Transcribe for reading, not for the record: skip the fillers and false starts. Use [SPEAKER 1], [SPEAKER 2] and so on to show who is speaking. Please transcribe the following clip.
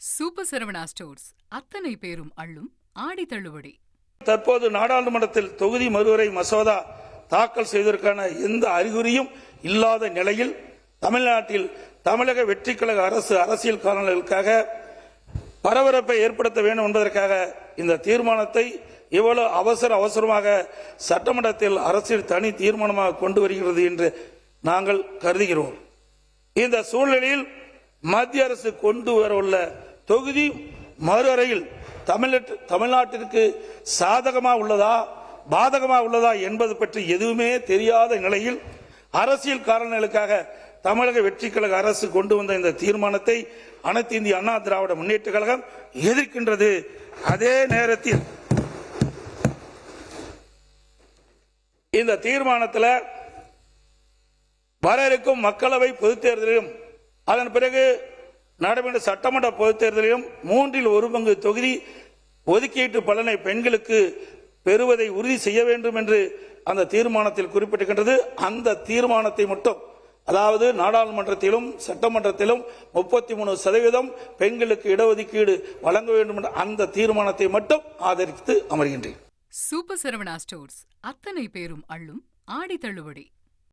[SPEAKER 1] Super Saravana stores அத்தனை பேரும் அள்ளும் ஆடி தள்ளுபடி.
[SPEAKER 2] தற்போது நாடாளுமன்றத்தில் தொகுதி மறுவரை மசோதா தாக்கல் செய்வதற்கான எந்த அறிகுறியும் இல்லாத நிலையில் தமிழ்நாட்டில் தமிழக வெற்றிக் கழக அரசு அரசியல் காரணங்களுக்காக பரபரப்பை ஏற்படுத்த வேண்டும் என்பதற்காக இந்த தீர்மானத்தை இவ்வளவு அவசரமாக சட்டமன்றத்தில் அரசியல் தனி தீர்மானமாக கொண்டு வருகிறது என்று நாங்கள் கருதுகிறோம். இந்த சூழ்நிலையில் மத்திய அரசு கொண்டு வரவுள்ள தொகுதி மறுவரையில் தமிழ்நாட்டிற்கு சாதகமாக உள்ளதா பாதகமாக உள்ளதா என்பது பற்றி எதுவுமே தெரியாத நிலையில் அரசியல் காரணங்களுக்காக தமிழக வெற்றிக் கழக அரசு கொண்டு வந்த இந்த தீர்மானத்தை அனைத்து இந்திய அண்ணா திராவிட முன்னேற்ற கழகம் எதிர்க்கின்றது. அதே நேரத்தில் இந்த தீர்மானத்தில் வர இருக்கும் மக்களவை பொதுத் தேர்தலிலும் அதன் பிறகு நடைபெற்ற சட்டமன்ற பொதுத் தேர்தலிலும் 1/3 தொகுதி ஒதுக்கீட்டு பலனை பெண்களுக்கு பெறுவதை உறுதி செய்ய வேண்டும் என்று அந்த தீர்மானத்தில் குறிப்பிட்டிருக்கின்றது. அந்த தீர்மானத்தை மட்டும், அதாவது நாடாளுமன்றத்திலும் சட்டமன்றத்திலும் 33% பெண்களுக்கு இடஒதுக்கீடு வழங்க வேண்டும் என்ற அந்த தீர்மானத்தை மட்டும் ஆதரித்து அமர்கின்றேன்.
[SPEAKER 1] சூப்பர் சரவணா ஸ்டோர்ஸ் அத்தனை பேரும் அள்ளும் ஆடி தள்ளுபடி.